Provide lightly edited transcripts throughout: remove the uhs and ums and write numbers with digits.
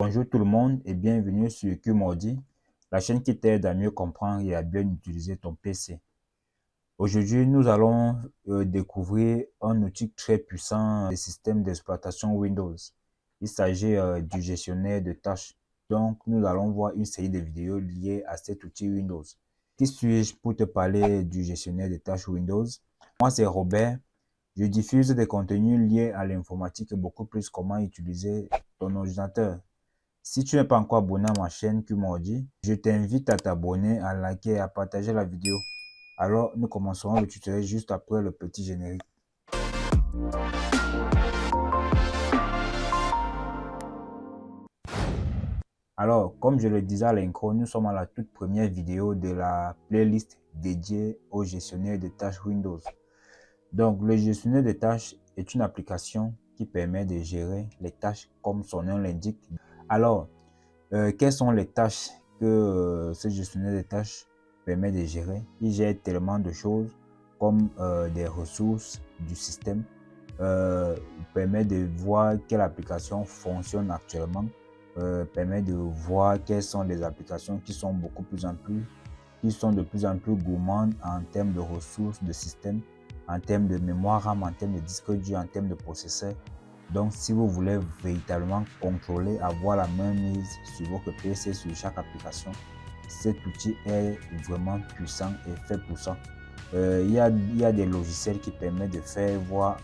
Bonjour tout le monde et bienvenue sur Qmordi, la chaîne qui t'aide à mieux comprendre et à bien utiliser ton PC. Aujourd'hui, nous allons découvrir un outil très puissant des systèmes d'exploitation Windows. Il s'agit du gestionnaire de tâches. Donc, nous allons voir une série de vidéos liées à cet outil Windows. Qui suis-je pour te parler du gestionnaire de tâches Windows? Moi, c'est Robert. Je diffuse des contenus liés à l'informatique et beaucoup plus comment utiliser ton ordinateur. Si tu n'es pas encore abonné à ma chaîne Qmordi, je t'invite à t'abonner, à liker et à partager la vidéo. Alors, nous commencerons le tutoriel juste après le petit générique. Alors, comme je le disais à l'intro, nous sommes à la toute première vidéo de la playlist dédiée au gestionnaire de tâches Windows. Donc, le gestionnaire de tâches est une application qui permet de gérer les tâches comme son nom l'indique. Alors, quelles sont les tâches que ce gestionnaire de tâches permet de gérer? Il gère tellement de choses comme des ressources du système, permet de voir quelle application fonctionne actuellement, permet de voir quelles sont les applications qui sont de plus en plus gourmandes en termes de ressources de système, en termes de mémoire RAM, en termes de disque dur, en termes de processeur. Donc, si vous voulez véritablement contrôler, avoir la main mise sur votre PC, sur chaque application, cet outil est vraiment puissant et fait pour ça. Il y a des logiciels qui permettent de faire voir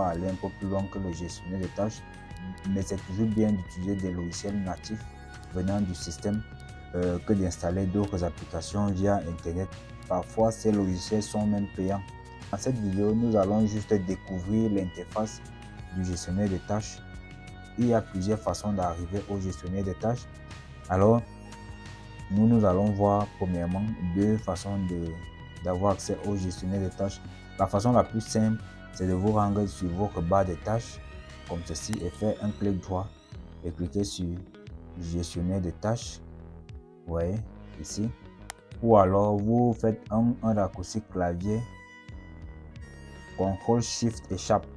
aller un peu plus loin que le gestionnaire de tâches, mais c'est toujours bien d'utiliser des logiciels natifs venant du système que d'installer d'autres applications via Internet. Parfois, ces logiciels sont même payants. Dans cette vidéo, nous allons juste découvrir l'interface du gestionnaire de tâches. Il y a plusieurs façons d'arriver au gestionnaire de tâches. Alors, nous allons voir premièrement deux façons d'avoir accès au gestionnaire de tâches. La façon la plus simple, c'est de vous rendre sur votre barre de tâches, comme ceci, et faire un clic droit et cliquer sur gestionnaire de tâches. Vous voyez ici. Ou alors, vous faites un raccourci clavier, CTRL SHIFT Échappe.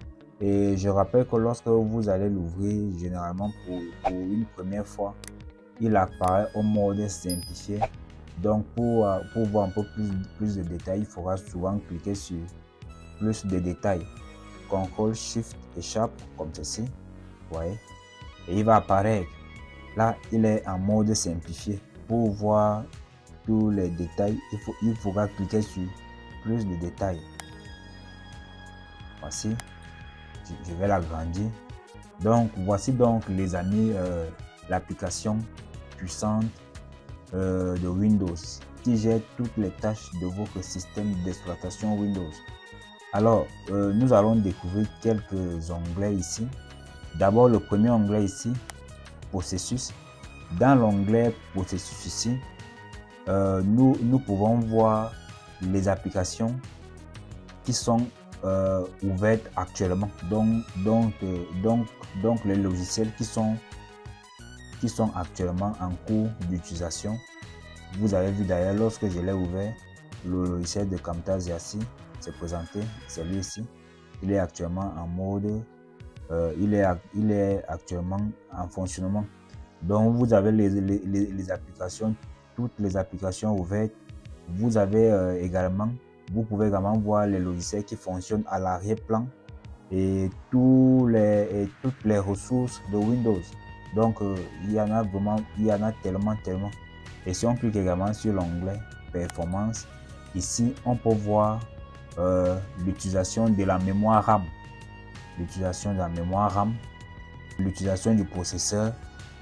Et je rappelle que lorsque vous allez l'ouvrir, généralement pour une première fois, il apparaît au mode simplifié. Donc pour voir un peu plus de détails, il faudra souvent cliquer sur plus de détails. CTRL SHIFT Échappe comme ceci. Vous voyez. Et il va apparaître. Là, il est en mode simplifié. Pour voir tous les détails, il faudra cliquer sur plus de détails. Voici. Je vais l'agrandir. Donc voici donc les amis l'application puissante de Windows qui gère toutes les tâches de votre système d'exploitation Windows. Alors nous allons découvrir quelques onglets ici. D'abord le premier onglet ici, processus. Dans l'onglet processus ici, nous pouvons voir les applications qui sont ouvertes actuellement, donc les logiciels qui sont actuellement en cours d'utilisation. Vous avez vu d'ailleurs, lorsque je l'ai ouvert, le logiciel de Camtasia s'est présenté, c'est lui ici. Il est actuellement en mode, il est actuellement en fonctionnement. Donc vous avez les applications, toutes les applications ouvertes. Vous avez vous pouvez également voir les logiciels qui fonctionnent à l'arrière-plan et toutes les ressources de Windows. Donc il y en a tellement. Et si on clique également sur l'onglet performance, ici on peut voir l'utilisation de la mémoire RAM, l'utilisation du processeur.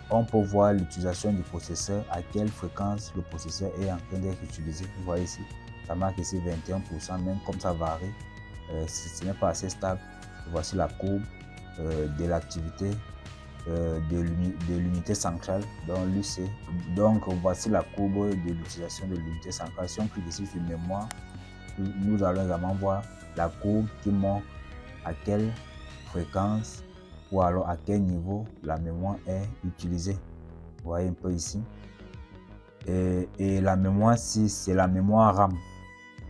On peut voir l'utilisation du processeur, à quelle fréquence le processeur est en train d'être utilisé. Vous voyez ici, ça marque ici 21%, même comme ça varie, ce n'est pas assez stable. Voici la courbe de l'activité de l'unité centrale dans l'UC. Donc voici la courbe de l'utilisation de l'unité centrale. Si on clique ici sur mémoire, nous allons également voir la courbe qui montre à quelle fréquence ou alors à quel niveau la mémoire est utilisée. Vous voyez un peu ici. Et la mémoire, si c'est la mémoire RAM,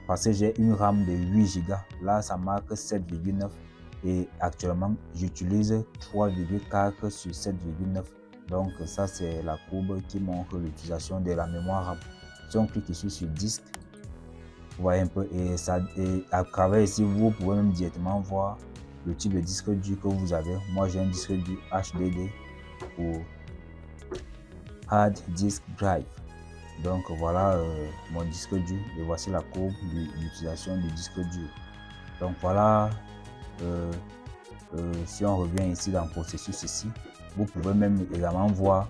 parce que j'ai une RAM de 8 Go, là ça marque 7,9 et actuellement j'utilise 3,4 sur 7,9. Donc ça c'est la courbe qui montre l'utilisation de la mémoire RAM. Si on clique ici sur disque, vous voyez un peu, et à travers ici, vous pouvez même directement voir le type de disque dur que vous avez. Moi j'ai un disque dur HDD ou Hard Disk Drive. Donc voilà mon disque dur, et voici la courbe de l'utilisation du disque dur. Donc voilà, si on revient ici dans le processus ici, vous pouvez même également voir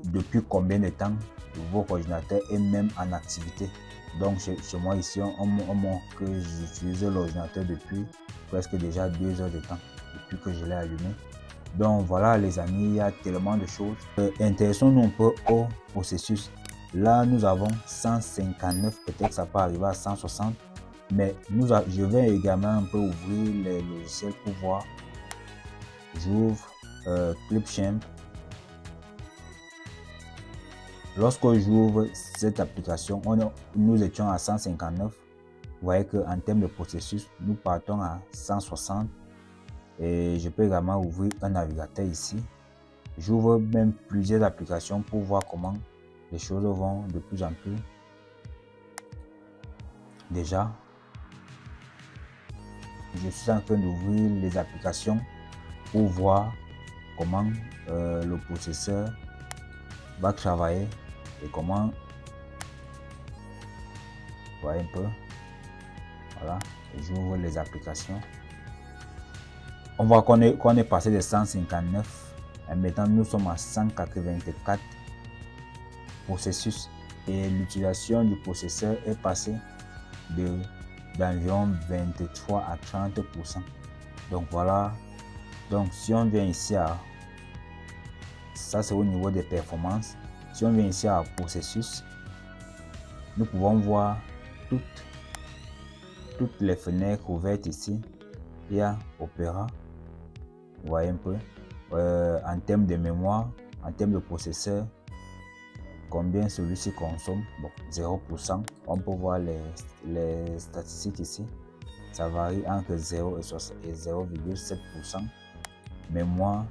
depuis combien de temps votre ordinateur est même en activité. Donc chez moi ici, on montre que j'utilise l'ordinateur depuis presque déjà 2 heures de temps, depuis que je l'ai allumé. Donc voilà les amis, il y a tellement de choses. Intéressons-nous un peu au processus. Là nous avons 159, peut-être ça peut arriver à 160, mais je vais également un peu ouvrir les logiciels pour voir. J'ouvre Clipchamp. Lorsque j'ouvre cette application, nous étions à 159. Vous voyez qu'en termes de processus, nous partons à 160. Et je peux également ouvrir un navigateur ici. J'ouvre même plusieurs applications pour voir comment les choses vont de plus en plus. Déjà, je suis en train d'ouvrir les applications pour voir comment le processeur va travailler et comment, vous voyez un peu, voilà, j'ouvre les applications. On voit qu'on est passé de 159 et maintenant nous sommes à 184 processus et l'utilisation du processeur est passée d'environ 23 à 30%. Donc voilà, donc si on vient ici à, ça c'est au niveau des performances, si on vient ici à processus, nous pouvons voir toutes les fenêtres ouvertes ici. Il y a Opera, vous voyez un peu, en termes de mémoire, en termes de processeur, combien celui-ci consomme. Bon, 0%. On peut voir les statistiques ici. Ça varie entre 0 et 0,7%. Mémoire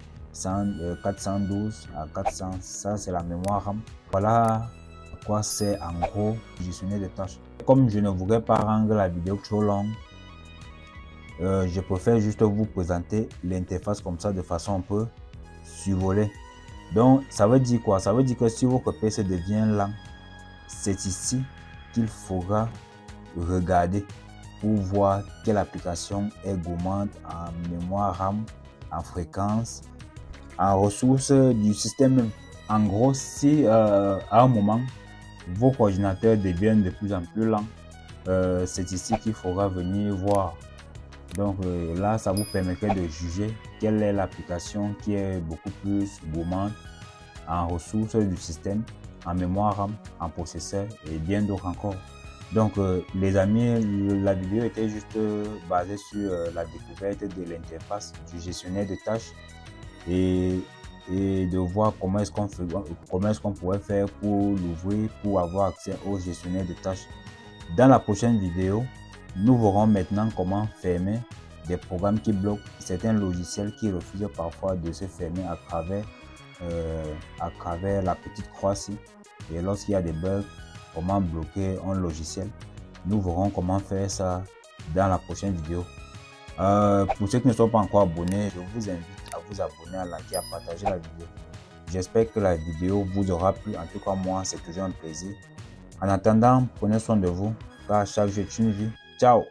412 à 400. Ça, c'est la mémoire RAM. Voilà à quoi c'est en gros gestionner des tâches. Comme je ne voudrais pas rendre la vidéo trop longue, je préfère juste vous présenter l'interface comme ça de façon un peu survolée. Donc ça veut dire quoi? Ça veut dire que si votre PC devient lent, c'est ici qu'il faudra regarder pour voir quelle application est gourmande en mémoire RAM, en fréquence, en ressources du système. En gros, si à un moment vos ordinateurs deviennent de plus en plus lents, c'est ici qu'il faudra venir voir. Donc là, ça vous permettrait de juger quelle est l'application qui est beaucoup plus gourmande en ressources du système, en mémoire RAM, en processeur et bien d'autres encore. Donc les amis, la vidéo était juste basée sur la découverte de l'interface du gestionnaire de tâches et de voir comment est-ce qu'on pourrait faire pour l'ouvrir, pour avoir accès au gestionnaire de tâches. Dans la prochaine vidéo, nous verrons maintenant comment fermer des programmes qui bloquent, certains logiciels qui refusent parfois de se fermer à travers la petite croix-ci. Et lorsqu'il y a des bugs, comment bloquer un logiciel. Nous verrons comment faire ça dans la prochaine vidéo. Pour ceux qui ne sont pas encore abonnés, je vous invite à vous abonner, à liker, à partager la vidéo. J'espère que la vidéo vous aura plu. En tout cas, moi, c'est toujours un plaisir. En attendant, prenez soin de vous, car chaque jour est une vie. Ciao!